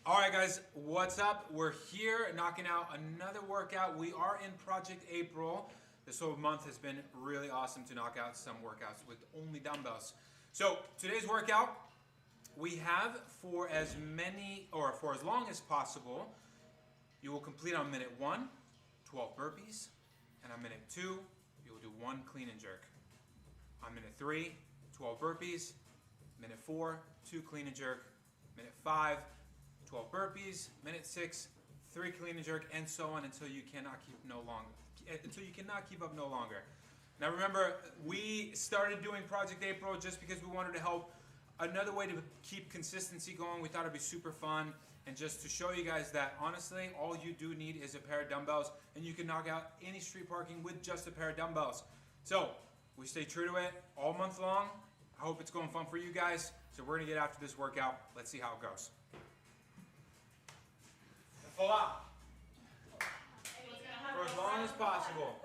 All right, guys, what's up? We're here knocking out another workout. We are in Project April. This whole month has been really awesome to knock out some workouts with only dumbbells. So today's workout, we have for as long as possible, you will complete on minute 1, 12 burpees, and on minute 2, you will do 1 clean and jerk. On minute 3, 12 burpees, minute 4, 2 clean and jerk, minute 5, 12 burpees, minute 6, 3 clean and jerk, and so on until you cannot keep up no longer. Now remember, we started doing Project April just because we wanted to help. Another way to keep consistency going, we thought it'd be super fun, and just to show you guys that honestly, all you do need is a pair of dumbbells, and you can knock out any street parking with just a pair of dumbbells. So we stay true to it all month long. I hope it's going fun for you guys. So we're gonna get after this workout. Let's see how it goes. Full out. For as long as possible.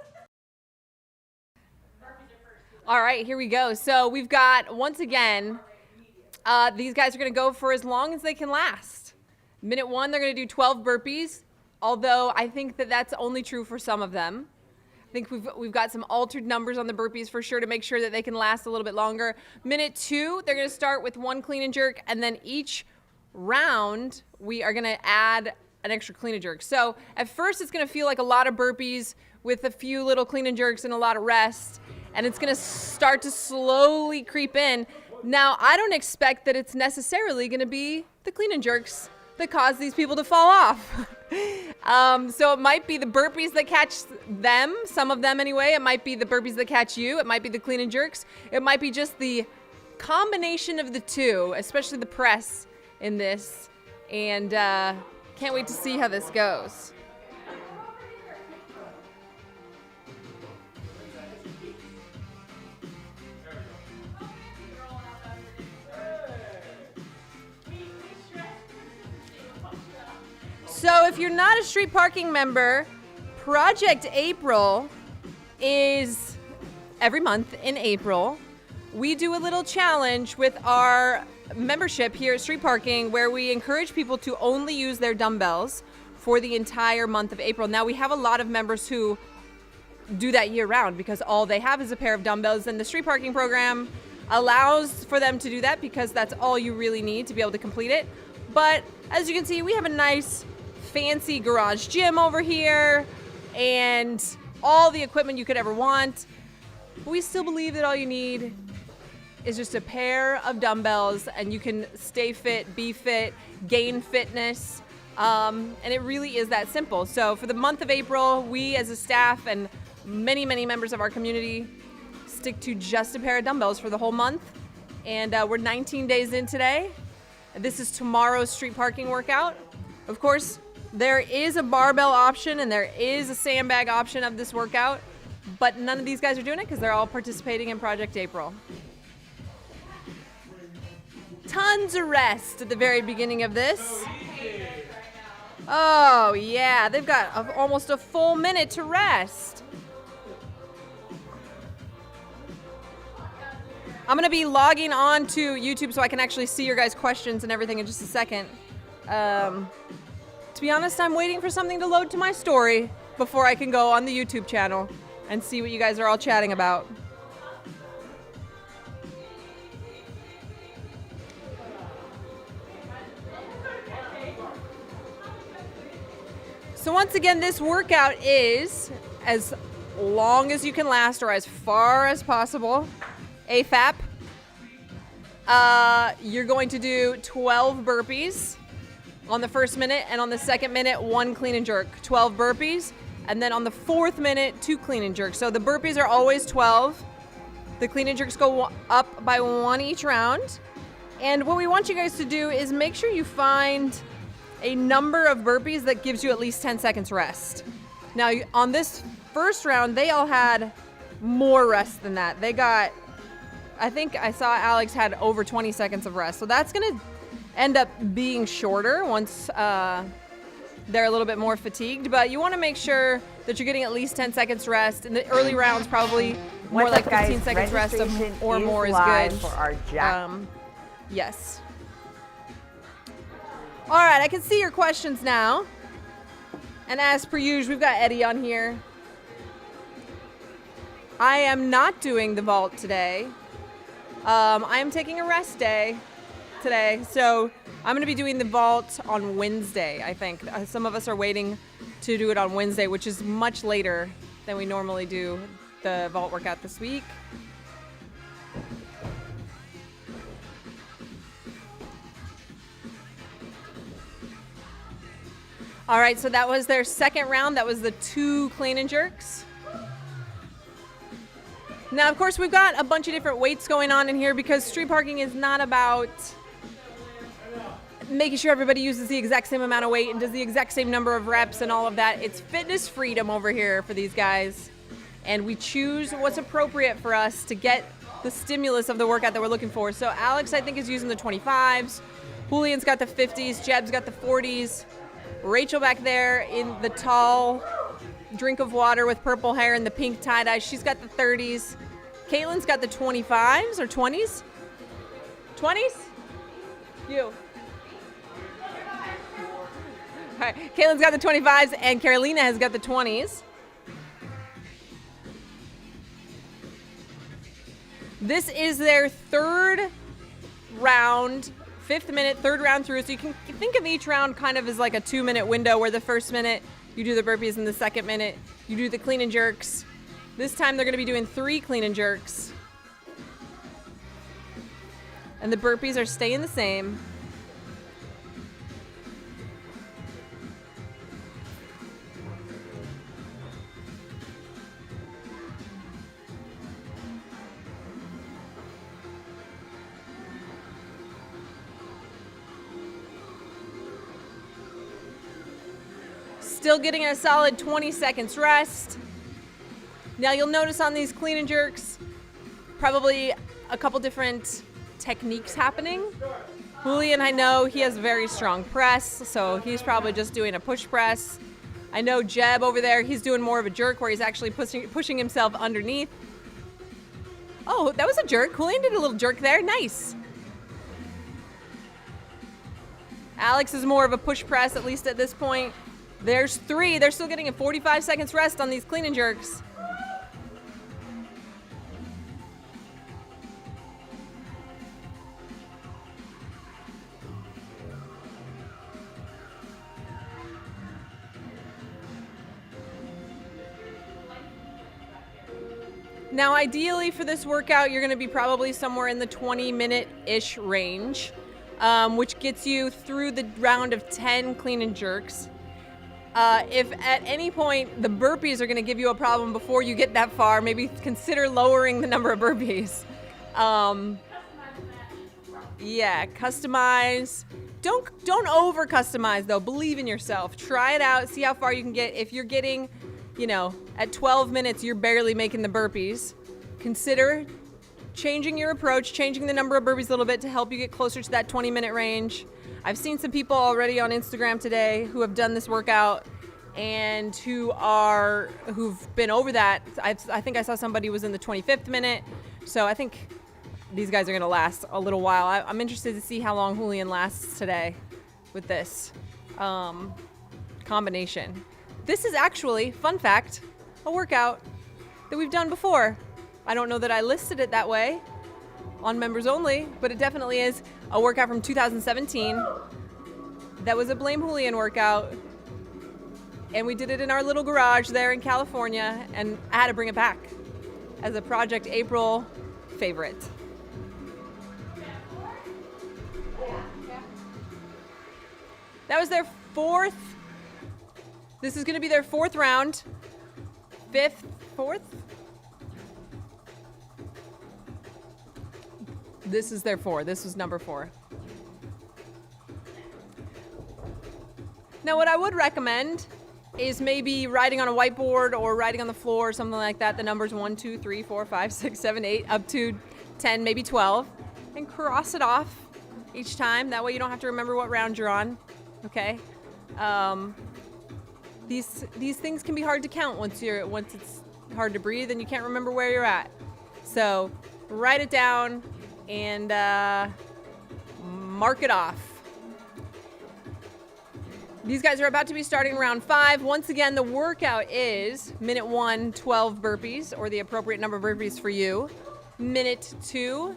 All right, here we go. So we've got, once again, these guys are going to go for as long as they can last. Minute 1, they're going to do 12 burpees, although I think that that's only true for some of them. I think we've got some altered numbers on the burpees for sure to make sure that they can last a little bit longer. Minute 2, they're going to start with 1 clean and jerk, and then each round we are going to add an extra clean and jerk. So at first it's going to feel like a lot of burpees with a few little clean and jerks and a lot of rest, and it's going to start to slowly creep in. Now, I don't expect that it's necessarily going to be the clean and jerks that cause these people to fall off. So it might be the burpees that catch them, some of them anyway. It might be the burpees that catch you. It might be the clean and jerks. It might be just the combination of the two, especially the press in this. And can't wait to see how this goes. So if you're not a street parking member, Project April is every month in April. We do a little challenge with our membership here at Street Parking where we encourage people to only use their dumbbells for the entire month of April. Now, we have a lot of members who do that year round because all they have is a pair of dumbbells, and the Street Parking program allows for them to do that because that's all you really need to be able to complete it. But as you can see, we have a nice fancy garage gym over here and all the equipment you could ever want. But we still believe that all you need is just a pair of dumbbells and you can stay fit, be fit, gain fitness, and it really is that simple. So for the month of April, we as a staff and many members of our community stick to just a pair of dumbbells for the whole month, and we're 19 days in today. This is tomorrow's street parking workout. Of course, there is a barbell option and there is a sandbag option of this workout, but none of these guys are doing it because they're all participating in Project April. Tons of rest at the very beginning of this. Oh yeah, they've got almost a full minute to rest. I'm gonna be logging on to YouTube so I can actually see your guys' questions and everything in just a second. To be honest, I'm waiting for something to load to my story before I can go on the YouTube channel and see what you guys are all chatting about. So once again, this workout is as long as you can last or as far as possible. AFAP. You're going to do 12 burpees on the first minute, and on the second minute, 1 clean and jerk. 12 burpees, and then on the 4th minute, 2 clean and jerks. So the burpees are always 12. The clean and jerks go up by 1 each round. And what we want you guys to do is make sure you find a number of burpees that gives you at least 10 seconds rest. Now, on this first round, they all had more rest than that. They got, I think I saw Alex had over 20 seconds of rest. So that's going to end up being shorter once they're a little bit more fatigued. But you want to make sure that you're getting at least 10 seconds rest. In the early rounds, probably more like 15 seconds rest or more is good. For our Jack. Yes. All right, I can see your questions now. And as per usual, we've got Eddie on here. I am not doing the vault today. I am taking a rest day today, so I'm going to be doing the vault on Wednesday, I think. Some of us are waiting to do it on Wednesday, which is much later than we normally do the vault workout this week. All right, so that was their second round. That was the 2 clean and jerks. Now, of course, we've got a bunch of different weights going on in here because street parking is not about making sure everybody uses the exact same amount of weight and does the exact same number of reps and all of that. It's fitness freedom over here for these guys. And we choose what's appropriate for us to get the stimulus of the workout that we're looking for. So Alex, I think, is using the 25s. Julian's got the 50s. Jeb's got the 40s. Rachel back there in the tall drink of water with purple hair and the pink tie-dye, she's got the 30s. Caitlin's got the 25s or 20s? 20s? You. All right, Caitlin's got the 25s and Carolina has got the 20s. This is their third round, 5th minute, third round through. So you can think of each round kind of as like a 2-minute window where the first minute you do the burpees and the second minute you do the clean and jerks. This time they're going to be doing 3 clean and jerks. And the burpees are staying the same. Still getting a solid 20 seconds rest. Now you'll notice on these clean and jerks, probably a couple different techniques happening. Julian, I know he has very strong press, so he's probably just doing a push press. I know Jeb over there, he's doing more of a jerk where he's actually pushing himself underneath. Oh, that was a jerk. Julian did a little jerk there. Nice. Alex is more of a push press, at least at this point. There's 3. They're still getting a 45 seconds rest on these clean and jerks. Now, ideally for this workout, you're going to be probably somewhere in the 20-minute-ish range, which gets you through the round of 10 clean and jerks. If at any point the burpees are going to give you a problem before you get that far, maybe consider lowering the number of burpees. Yeah, customize. Don't over customize though. Believe in yourself. Try it out. See how far you can get. If you're getting, at 12 minutes you're barely making the burpees, consider changing your approach, changing the number of burpees a little bit to help you get closer to that 20-minute range. I've seen some people already on Instagram today who have done this workout and who've been over that. I think I saw somebody was in the 25th minute. So I think these guys are going to last a little while. I'm interested to see how long Julian lasts today with this combination. This is actually, fun fact, a workout that we've done before. I don't know that I listed it that way on members only, but it definitely is a workout from 2017. That was a Blame Julian workout, and we did it in our little garage there in California, and I had to bring it back as a Project April favorite. That was their 4th. This is going to be their 4th round. 4th? This is their 4. This was number 4. Now, what I would recommend is maybe writing on a whiteboard or writing on the floor or something like that, the numbers 1, 2, 3, 4, 5, 6, 7, 8, up to 10, maybe 12, and cross it off each time. That way you don't have to remember what round you're on, okay? These things can be hard to count once it's hard to breathe and you can't remember where you're at. So write it down and mark it off. These guys are about to be starting round 5. Once again, the workout is minute 1, 12 burpees, or the appropriate number of burpees for you. Minute 2,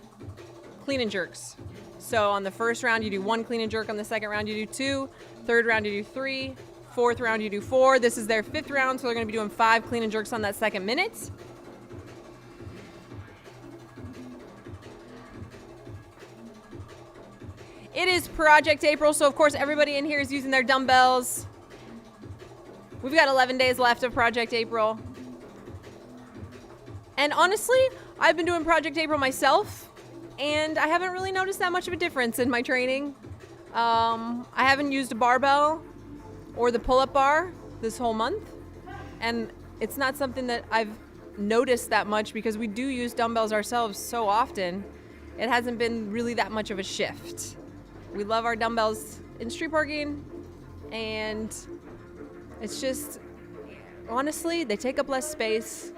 clean and jerks. So on the first round, you do 1 clean and jerk. On the second round, you do 2. Third round, you do 3. Fourth round, you do 4. This is their 5th round, so they're going to be doing 5 clean and jerks on that second minute. It is Project April, so of course everybody in here is using their dumbbells. We've got 11 days left of Project April. And honestly, I've been doing Project April myself, and I haven't really noticed that much of a difference in my training. I haven't used a barbell or the pull-up bar this whole month, and it's not something that I've noticed that much because we do use dumbbells ourselves so often. It hasn't been really that much of a shift. We love our dumbbells in street parking, and it's just, honestly, they take up less space.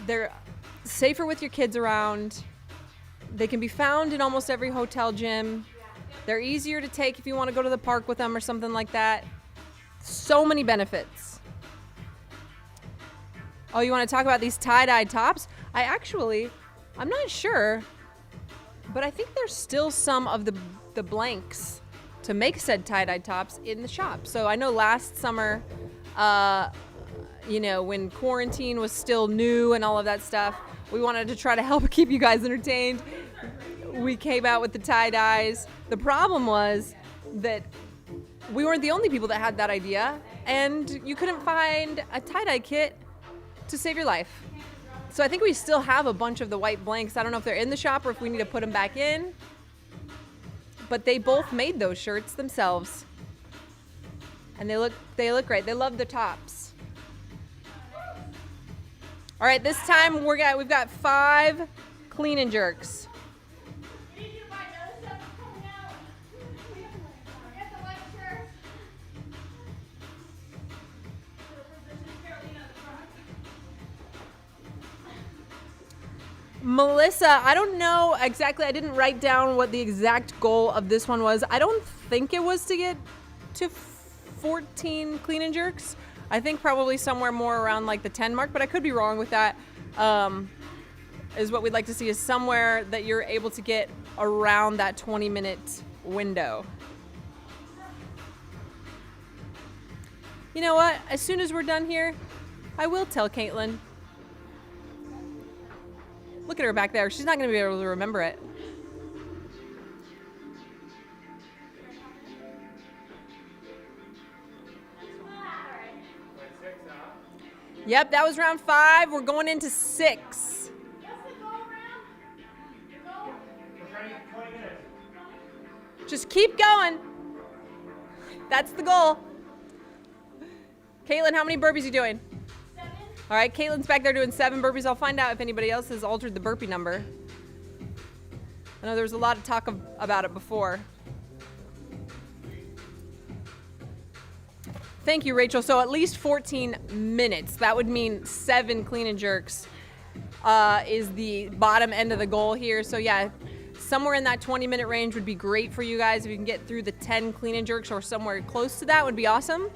They're safer with your kids around. They can be found in almost every hotel gym. They're easier to take if you want to go to the park with them or something like that. So many benefits. Oh, you want to talk about these tie-dye tops? I'm not sure, but I think there's still some of the blanks to make said tie-dye tops in the shop. So I know last summer, when quarantine was still new and all of that stuff, we wanted to try to help keep you guys entertained. We came out with the tie-dyes. The problem was that we weren't the only people that had that idea, and you couldn't find a tie-dye kit to save your life. So I think we still have a bunch of the white blanks. I don't know if they're in the shop or if we need to put them back in. But they both made those shirts themselves. And they look great. They love the tops. All right, this time we've got 5 clean and jerks. Melissa, I don't know exactly. I didn't write down what the exact goal of this one was. I don't think it was to get to 14 clean and jerks. I think probably somewhere more around like the 10 mark, but I could be wrong with that. Is what we'd like to see is somewhere that you're able to get around that 20-minute window. You know what? As soon as we're done here, I will tell Caitlin. Look at her back there. She's not going to be able to remember it. Yep, that was round 5. We're going into 6. Just keep going. That's the goal. Caitlin, how many burpees are you doing? All right, Caitlin's back there doing 7 burpees. I'll find out if anybody else has altered the burpee number. I know there was a lot of talk about it before. Thank you, Rachel. So at least 14 minutes. That would mean 7 clean and jerks is the bottom end of the goal here. So yeah, somewhere in that 20-minute range would be great for you guys. If you can get through the 10 clean and jerks or somewhere close to that would be awesome.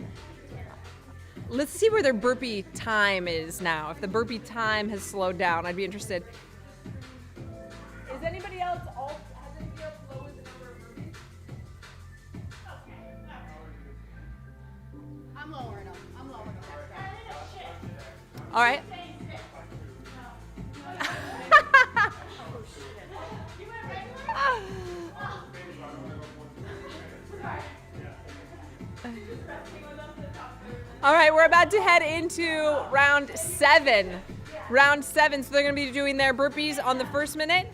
Let's see where their burpee time is now. If the burpee time has slowed down, I'd be interested. Is anybody else has anybody else lowered the number of burpees? I'm lowering them. All right. All right, we're about to head into round 7. Round 7, so they're going to be doing their burpees on the first minute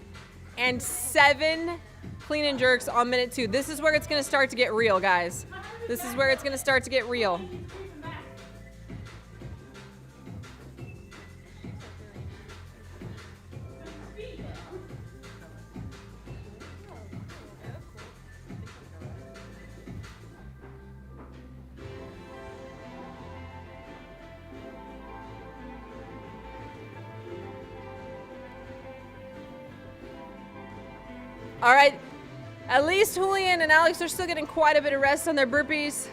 and 7 clean and jerks on minute 2. This is where it's going to start to get real, guys. This is where it's going to start to get real. All right, At least Julian and Alex are still getting quite a bit of rest on their burpees.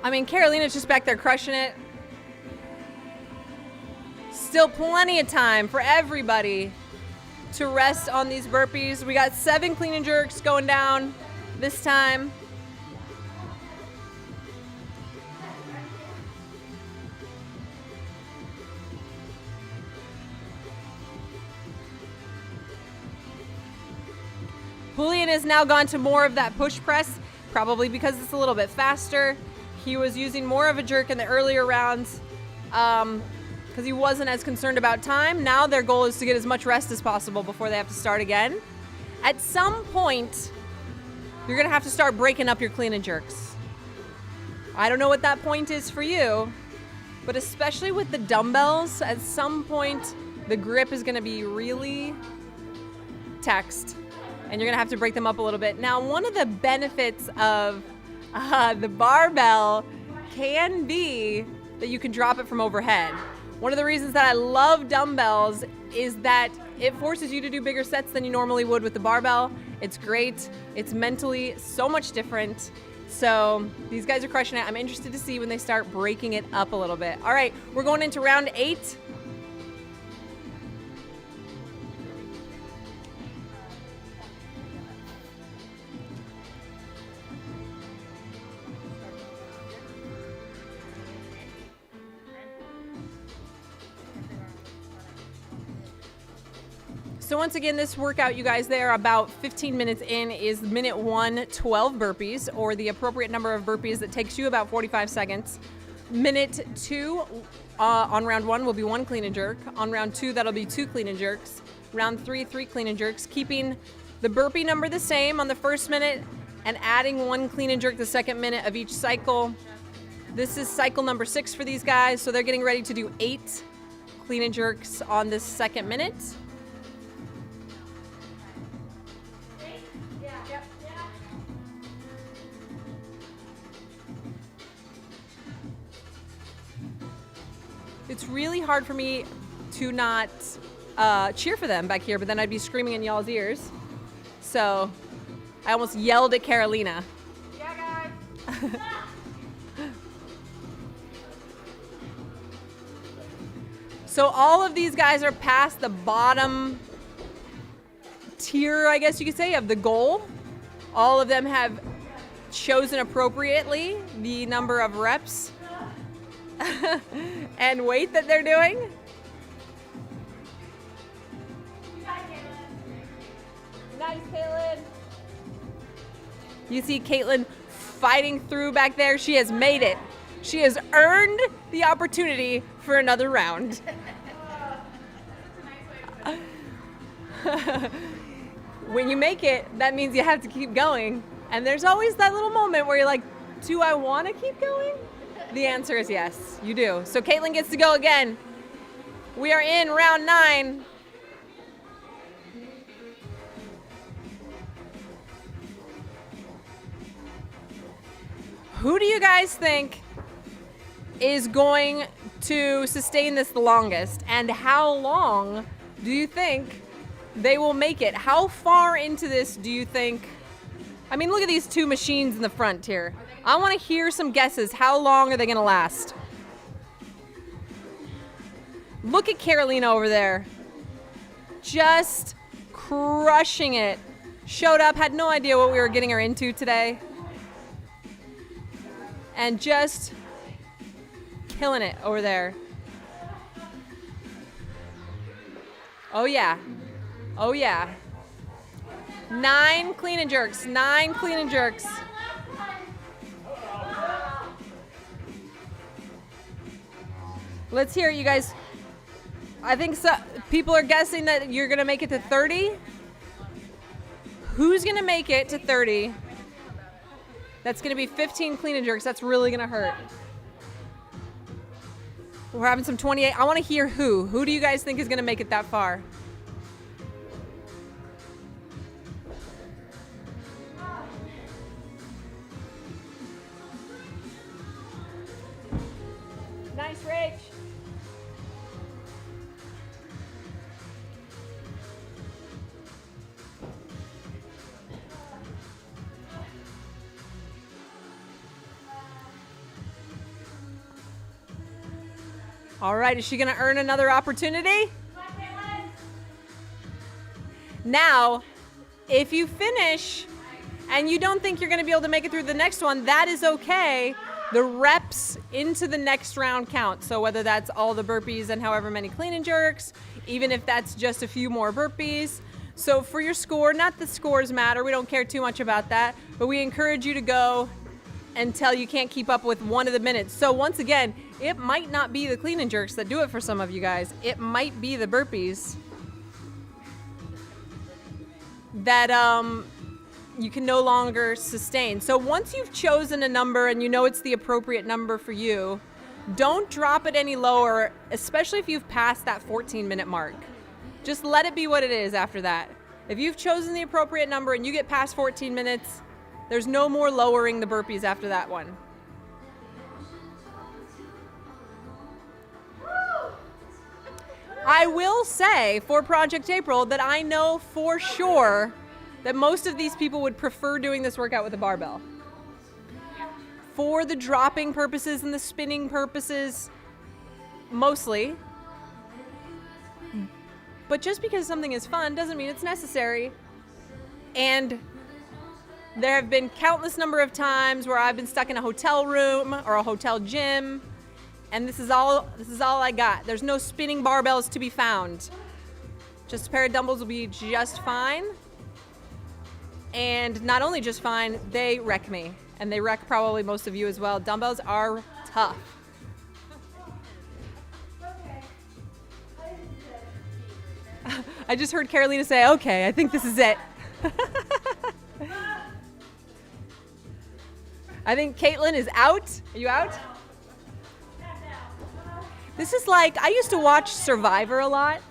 I mean, Carolina's just back there crushing it. Still plenty of time for everybody to rest on these burpees. We got 7 clean and jerks going down this time. Julian has now gone to more of that push press, probably because it's a little bit faster. He was using more of a jerk in the earlier rounds because he wasn't as concerned about time. Now their goal is to get as much rest as possible before they have to start again. At some point, you're gonna have to start breaking up your clean and jerks. I don't know what that point is for you, but especially with the dumbbells, at some point, the grip is gonna be really taxed. And you're gonna have to break them up a little bit. Now, one of the benefits of the barbell can be that you can drop it from overhead. One of the reasons that I love dumbbells is that it forces you to do bigger sets than you normally would with the barbell. It's great. It's mentally so much different. So these guys are crushing it. I'm interested to see when they start breaking it up a little bit. All right, we're going into round 8. So once again, this workout, you guys, they are about 15 minutes in, is minute 1, 12 burpees, or the appropriate number of burpees that takes you about 45 seconds. Minute 2 on round 1 will be 1 clean and jerk. On round 2, that'll be 2 clean and jerks. Round 3, 3 clean and jerks, keeping the burpee number the same on the first minute and adding 1 clean and jerk the second minute of each cycle. This is cycle number 6 for these guys, so they're getting ready to do 8 clean and jerks on this second minute. It's really hard for me to not cheer for them back here, but then I'd be screaming in y'all's ears. So I almost yelled at Carolina. Yeah, guys. So all of these guys are past the bottom tier, I guess you could say, of the goal. All of them have chosen appropriately the number of reps and weight that they're doing. Nice, Caitlin. You see Caitlin fighting through back there. She has made it. She has earned the opportunity for another round. When you make it, that means you have to keep going. And there's always that little moment where you're like, do I want to keep going? The answer is yes, you do. So Caitlin gets to go again. We are in round 9. Who do you guys think is going to sustain this the longest? And how long do you think they will make it? How far into this do you think? I mean, look at these two machines in the front here. I want to hear some guesses. How long are they going to last? Look at Carolina over there. Just crushing it. Showed up, had no idea what we were getting her into today. And just killing it over there. Oh yeah. Oh yeah. 9 clean and jerks. 9 clean and jerks. Let's hear it, you guys. I think people are guessing that you're gonna make it to 30. Who's gonna make it to 30? That's gonna be 15 clean and jerks. That's really gonna hurt. We're having some 28. I wanna hear who. Who do you guys think is gonna make it that far? Nice, Rach. All right, is she gonna earn another opportunity? Now, if you finish and you don't think you're gonna be able to make it through the next one, that is okay. The reps into the next round count. So whether that's all the burpees and however many clean and jerks, even if that's just a few more burpees. So for your score, not the scores matter, we don't care too much about that, but we encourage you to go until you can't keep up with one of the minutes. So once again, it might not be the clean and jerks that do it for some of you guys. It might be the burpees that you can no longer sustain. So once you've chosen a number and you know it's the appropriate number for you, don't drop it any lower, especially if you've passed that 14-minute mark. Just let it be what it is after that. If you've chosen the appropriate number and you get past 14 minutes, there's no more lowering the burpees after that one. I will say for Project April that I know for sure that most of these people would prefer doing this workout with a barbell. For the dropping purposes and the spinning purposes, mostly. But just because something is fun doesn't mean it's necessary. And there have been countless number of times where I've been stuck in a hotel room or a hotel gym, and this is all I got. There's no spinning barbells to be found. Just a pair of dumbbells will be just fine. And not only just fine, they wreck me. And they wreck probably most of you as well. Dumbbells are tough. I just heard Carolina say, okay, I think this is it. I think Caitlin is out. Are you out? This is like, I used to watch Survivor a lot.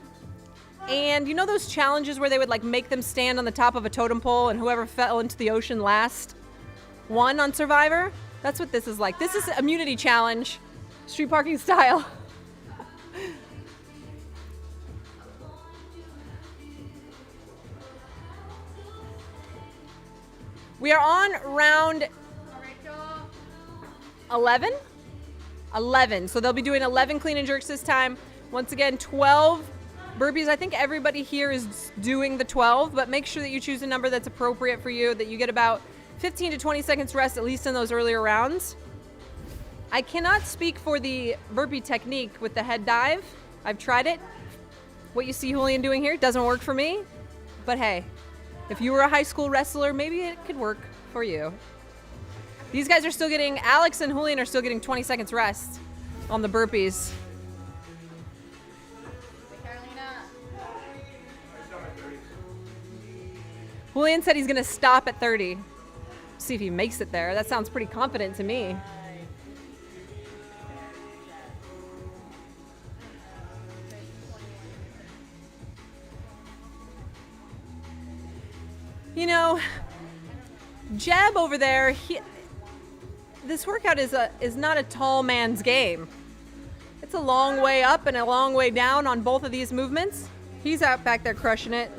And you know those challenges where they would like make them stand on the top of a totem pole and whoever fell into the ocean last won on Survivor? That's what this is like. This is immunity challenge, street parking style. We are on round 11? 11. So they'll be doing 11 clean and jerks this time. Once again, 12 burpees. I think everybody here is doing the 12, but make sure that you choose a number that's appropriate for you, that you get about 15 to 20 seconds rest, at least in those earlier rounds. I cannot speak for the burpee technique with the head dive. I've tried it. What you see Julian doing here doesn't work for me, but hey, if you were a high school wrestler, maybe it could work for you. These guys are still getting, Alex and Julian are still getting 20 seconds rest on the burpees. Julian said he's gonna stop at 30. See if he makes it there. That sounds pretty confident to me. You know, Jeb over there, this workout is not a tall man's game. It's a long way up and a long way down on both of these movements. He's out back there crushing it.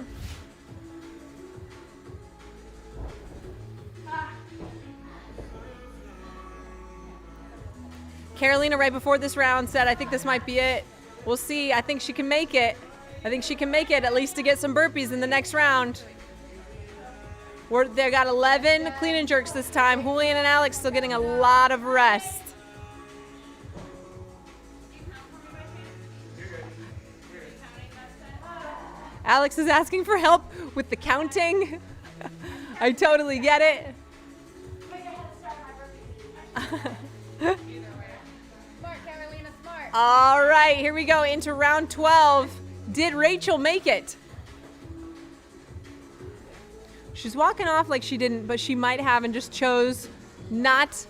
Carolina, right before this round, said, I think this might be it. We'll see. I think she can make it. I think she can make it, at least to get some burpees in the next round. They got 11 clean and jerks this time. Julian and Alex still getting a lot of rest. Alex is asking for help with the counting. I totally get it. All right, here we go into round 12. Did Rachel make it? She's walking off like she didn't, but she might have and just chose not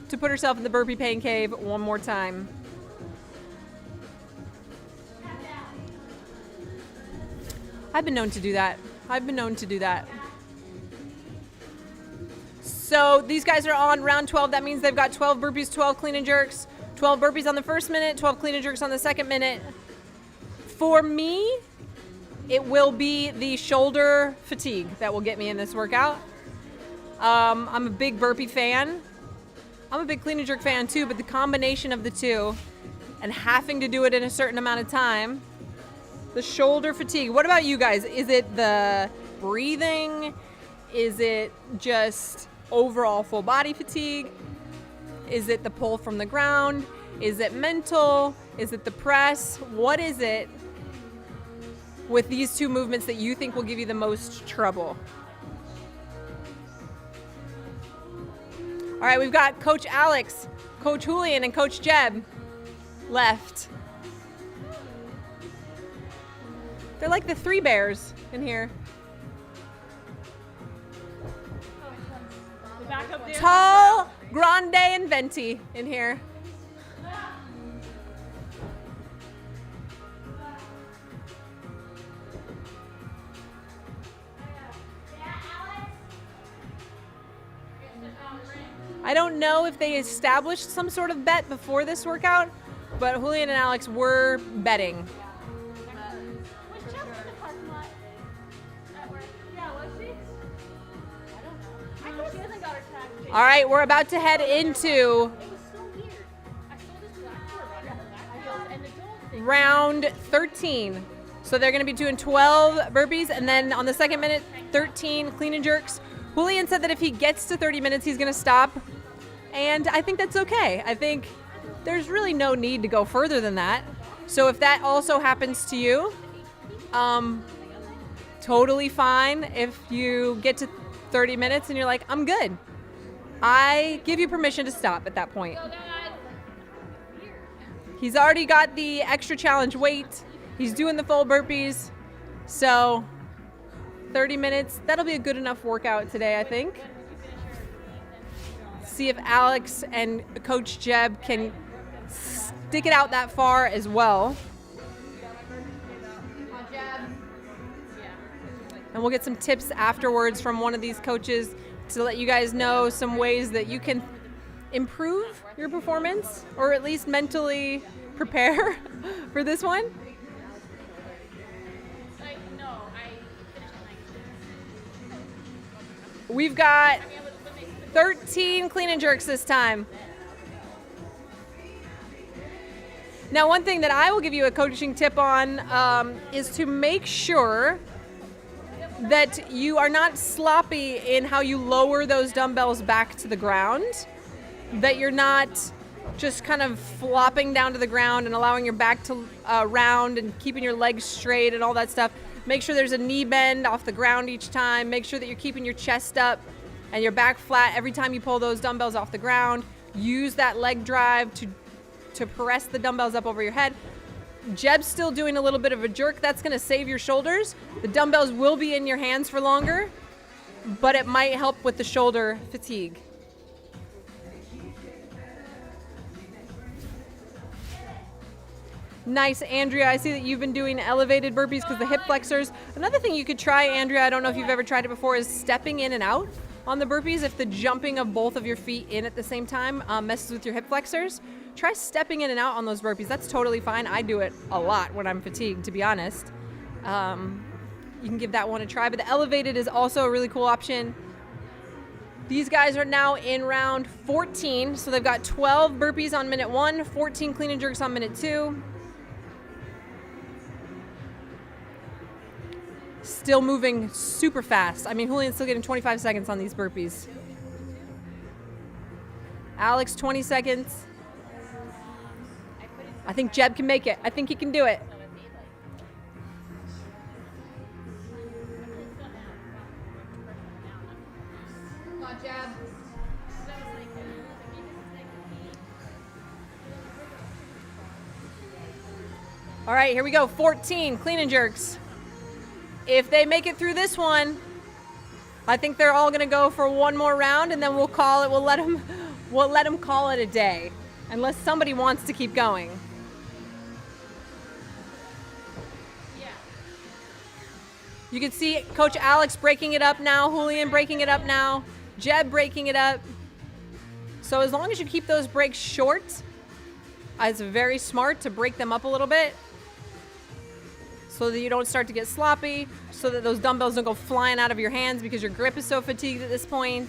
to put herself in the burpee pain cave one more time. I've been known to do that. So these guys are on round 12. That means they've got 12 burpees, 12 clean and jerks, 12 burpees on the first minute, 12 clean and jerks on the second minute. For me, it will be the shoulder fatigue that will get me in this workout. I'm a big burpee fan. I'm a big clean and jerk fan too, but the combination of the two and having to do it in a certain amount of time. The shoulder fatigue. What about you guys? Is it the breathing? Is it just overall full body fatigue? Is it the pull from the ground? Is it mental? Is it the press? What is it with these two movements that you think will give you the most trouble? All right, we've got Coach Alex, Coach Julian, and Coach Jeb left. They're like the three bears in here. Back up there. Tall, grande, and venti in here. I don't know if they established some sort of bet before this workout, but Julian and Alex were betting. Was Chelsea in the parking lot at work? Yeah, was she? I don't know. I thought she hasn't got her tag. All right, we're about to head into It was so weird. I saw this black cord and the dog thing. round 13. So they're going to be doing 12 burpees, and then on the second minute, 13 clean and jerks. Julian said that if he gets to 30 minutes, he's going to stop. And I think that's okay. I think there's really no need to go further than that. So if that also happens to you, totally fine. If you get to 30 minutes and you're like, I'm good, I give you permission to stop at that point. He's already got the extra challenge weight. He's doing the full burpees. So 30 minutes, that'll be a good enough workout today, I think. See if Alex and Coach Jeb can stick it out that far as well. And we'll get some tips afterwards from one of these coaches to let you guys know some ways that you can improve your performance, or at least mentally prepare for this one. We've got 13 clean and jerks this time. Now, one thing that I will give you a coaching tip on is to make sure that you are not sloppy in how you lower those dumbbells back to the ground, that you're not just kind of flopping down to the ground and allowing your back to round and keeping your legs straight and all that stuff. Make sure there's a knee bend off the ground each time. Make sure that you're keeping your chest up and your back flat every time you pull those dumbbells off the ground. Use that leg drive to press the dumbbells up over your head. Jeb's still doing a little bit of a jerk. That's going to save your shoulders. The dumbbells will be in your hands for longer, but it might help with the shoulder fatigue. Nice, Andrea. I see that you've been doing elevated burpees because the hip flexors. Another thing you could try, Andrea, I don't know if you've ever tried it before, is stepping in and out on the burpees. If the jumping of both of your feet in at the same time messes with your hip flexors, try stepping in and out on those burpees. That's totally fine. I do it a lot when I'm fatigued, to be honest. You can give that one a try, but the elevated is also a really cool option. These guys are now in round 14, so they've got 12 burpees on minute 1, 14 clean and jerks on minute 2. Still moving super fast. I mean, Julian's still getting 25 seconds on these burpees. Alex, 20 seconds. I think Jeb can make it. I think he can do it. Come on, Jeb. All right, here we go. 14 clean and jerks. If they make it through this one, I think they're all going to go for one more round, and then we'll call it. We'll let them call it a day, unless somebody wants to keep going. Yeah. You can see Coach Alex breaking it up now, Julian breaking it up now, Jeb breaking it up. So as long as you keep those breaks short, it's very smart to break them up a little bit, so that you don't start to get sloppy, so that those dumbbells don't go flying out of your hands because your grip is so fatigued at this point.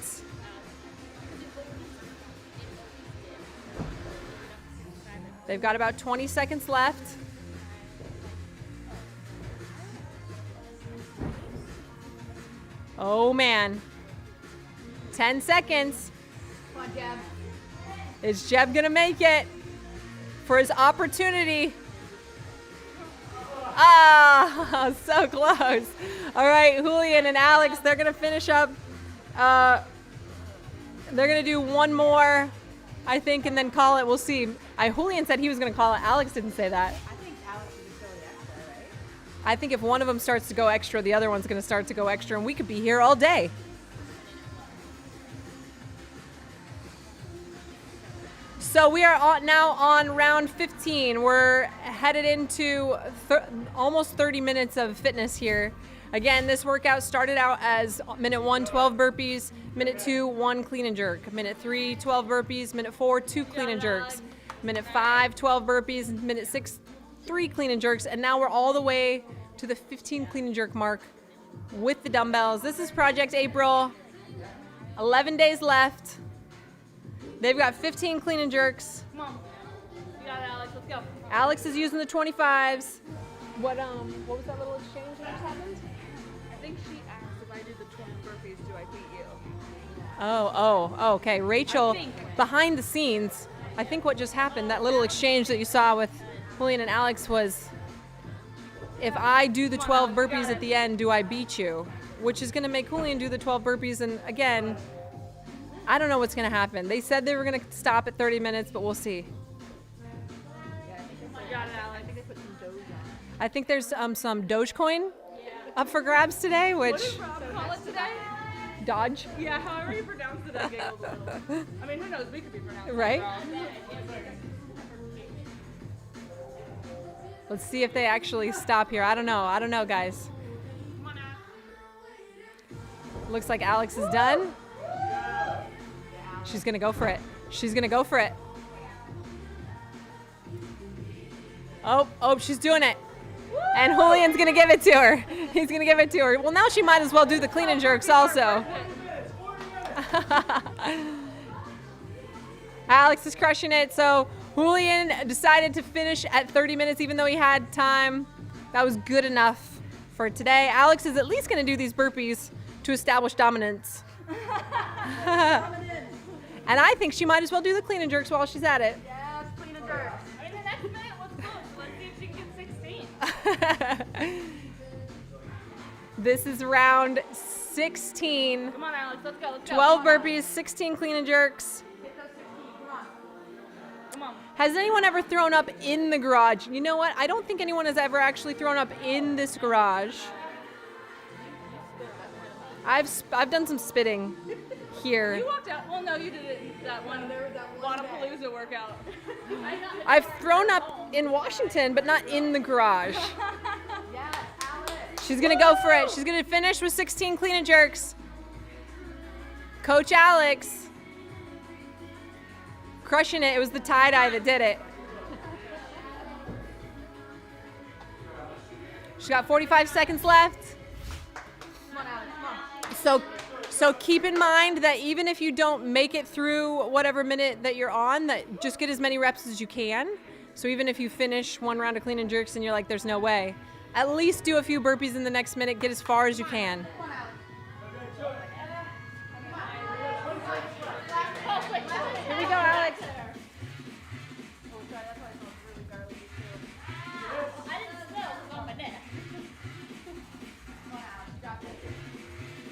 They've got about 20 seconds left. Oh man. 10 seconds. Come on, Jeb. Is Jeb gonna make it for his opportunity? Ah, so close. All right, Julian and Alex, they're gonna finish up. They're gonna do one more, I think, and then call it. We'll see. Julian said he was gonna call it. Alex didn't say that. I think Alex is just going extra, right? I think if one of them starts to go extra, the other one's gonna start to go extra, and we could be here all day. So we are now on round 15. We're headed into almost 30 minutes of fitness here. Again, this workout started out as minute 1, 12 burpees, minute 2, 1 clean and jerk, minute 3, 12 burpees, minute 4, 2 clean and jerks, minute 5, 12 burpees, minute 6, 3 clean and jerks, and now we're all the way to the 15 clean and jerk mark with the dumbbells. This is Project April. 11 days left. They've got 15 clean and jerks. Come on. You got it, Alex. Let's go. Alex is using the 25s. What was that little exchange that just happened? I think she asked if I did the 20 burpees, do I beat you? Oh, okay. Rachel, I think. behind the scenes, I think what just happened, that little exchange that you saw with Julian and Alex was, if I do the 12 burpees at the end, do I beat you? Which is going to make Julian do the 12 burpees, and again, I don't know what's going to happen. They said they were going to stop at 30 minutes, but we'll see. You got it, Alex. I think they put some Doge on. I think there's some Dogecoin up for grabs today, What which did Rob call it today? Dodge, Yeah, however you pronounce it, I giggled a little. I mean, who knows? We could be pronouncing Right? it wrong. let's see if they actually stop here. I don't know, guys. Come on, Alex. Looks like Alex is done. She's gonna go for it. She's gonna go for it. Oh, she's doing it. And Julian's gonna give it to her. He's gonna give it to her. Well, now she might as well do the clean and jerks also. Alex is crushing it. So Julian decided to finish at 30 minutes, even though he had time. That was good enough for today. Alex is at least gonna do these burpees to establish dominance. And I think she might as well do the clean and jerks while she's at it. Yeah, it's clean and jerk. I mean, the next minute was close. Let's see if she can get 16. This is round 16. Come on, Alex. Let's go. Let's go. 12 Come on, burpees, 16 clean and jerks. Hit those 16, come on. Come on. Has anyone ever thrown up in the garage? You know what? I don't think anyone has ever actually thrown up in this garage. I've done some spitting here. You walked out. Well, no, you did it in that one Wadapalooza workout. I've thrown up in Washington, but not in the garage. Yes, Alex. She's gonna go for it. She's gonna finish with 16 clean and jerks. Coach Alex. Crushing it. It was the tie-dye that did it. She's got 45 seconds left. Come on, Alex, come on. So keep in mind that even if you don't make it through whatever minute that you're on, that just get as many reps as you can. So even if you finish one round of clean and jerks and you're like, there's no way, at least do a few burpees in the next minute, get as far as you can. Come on, Alex. Here we go, Alex.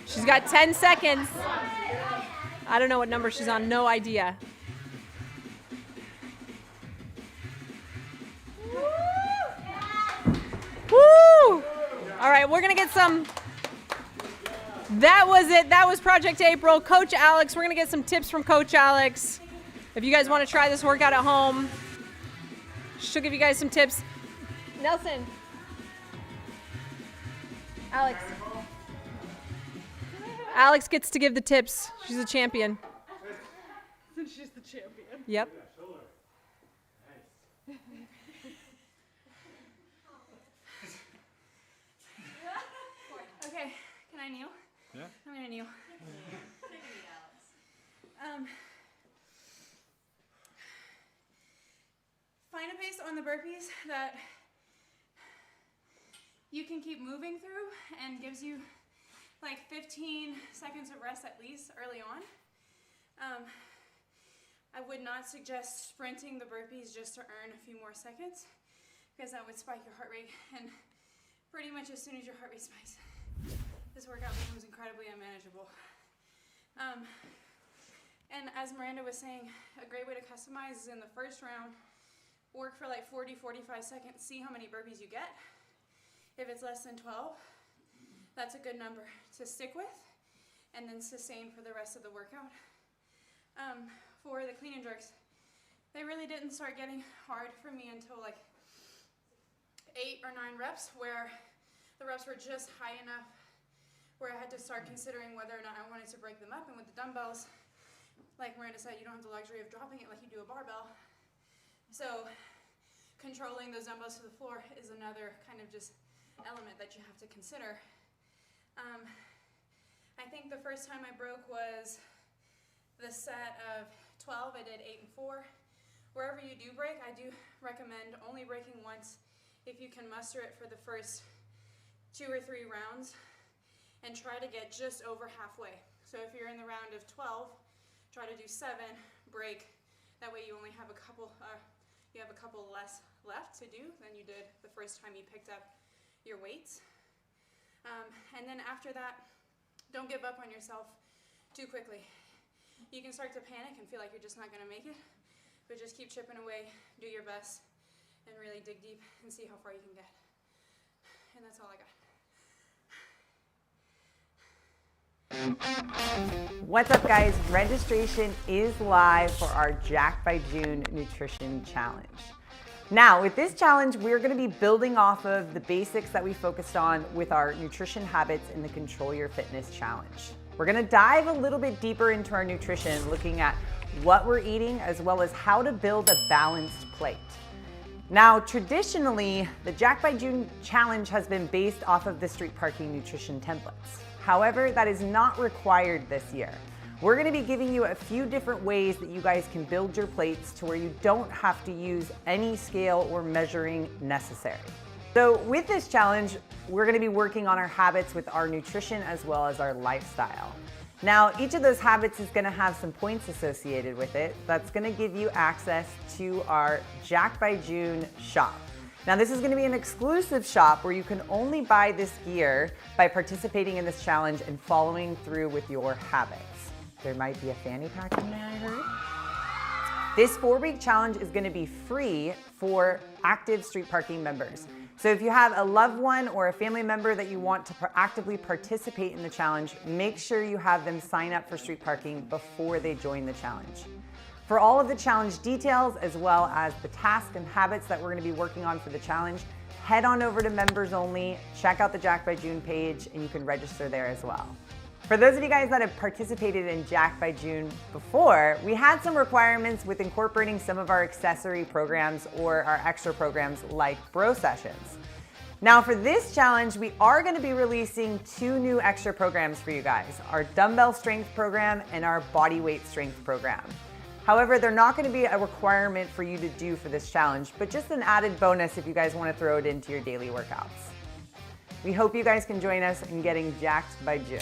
She's got 10 seconds. I don't know what number she's on, no idea. Woo! All right, we're gonna get some. That was it. That was Project April. Coach Alex, we're gonna get some tips from Coach Alex. If you guys want to try this workout at home, she'll give you guys some tips. Nelson. Alex. Alex gets to give the tips. She's a champion. Since she's the champion. Yep. Okay, can I kneel? Yeah. I'm gonna kneel. Find a space on the burpees that you can keep moving through and gives you like 15 seconds of rest at least early on. I would not suggest sprinting the burpees just to earn a few more seconds, because that would spike your heart rate, and pretty much as soon as your heart rate spikes, this workout becomes incredibly unmanageable. And as Miranda was saying, a great way to customize is in the first round, work for like 40-45 seconds, see how many burpees you get. If it's less than 12, that's a good number to stick with, and then sustain for the rest of the workout. For the clean and jerks, they really didn't start getting hard for me until like 8 or 9 reps, where the reps were just high enough where I had to start considering whether or not I wanted to break them up. And with the dumbbells, like Miranda said, you don't have the luxury of dropping it like you do a barbell. So controlling those dumbbells to the floor is another kind of just element that you have to consider. I think the first time I broke was the set of 12. I did 8 and 4. Wherever you do break, I do recommend only breaking once if you can muster it for the first 2 or 3 rounds, and try to get just over halfway. So if you're in the round of 12, try to do 7, break. That way you only have a couple less left to do than you did the first time you picked up your weights. And then after that, don't give up on yourself too quickly. You can start to panic and feel like you're just not going to make it, but just keep chipping away, do your best, and really dig deep and see how far you can get. And that's all I got. What's up, guys? Registration is live for our Jacked by June Nutrition Challenge. Now, with this challenge, we're going to be building off of the basics that we focused on with our nutrition habits in the Control Your Fitness Challenge. We're going to dive a little bit deeper into our nutrition, looking at what we're eating as well as how to build a balanced plate. Now, traditionally, the Jacked by June Challenge has been based off of the Street Parking nutrition templates. However, that is not required this year. We're going to be giving you a few different ways that you guys can build your plates to where you don't have to use any scale or measuring necessary. So with this challenge, we're going to be working on our habits with our nutrition as well as our lifestyle. Now, each of those habits is going to have some points associated with it. That's going to give you access to our Jacked by June shop. Now, this is going to be an exclusive shop where you can only buy this gear by participating in this challenge and following through with your habits. There might be a fanny pack in there, I heard. This 4-week challenge is going to be free for active Street Parking members. So if you have a loved one or a family member that you want to actively participate in the challenge, make sure you have them sign up for Street Parking before they join the challenge. For all of the challenge details, as well as the tasks and habits that we're going to be working on for the challenge, head on over to Members Only, check out the Jacked by June page, and you can register there as well. For those of you guys that have participated in Jacked by June before, we had some requirements with incorporating some of our accessory programs or our extra programs like bro sessions. Now for this challenge, we are going to be releasing 2 new extra programs for you guys, our dumbbell strength program and our body weight strength program. However, they're not going to be a requirement for you to do for this challenge, but just an added bonus if you guys want to throw it into your daily workouts. We hope you guys can join us in getting jacked by June.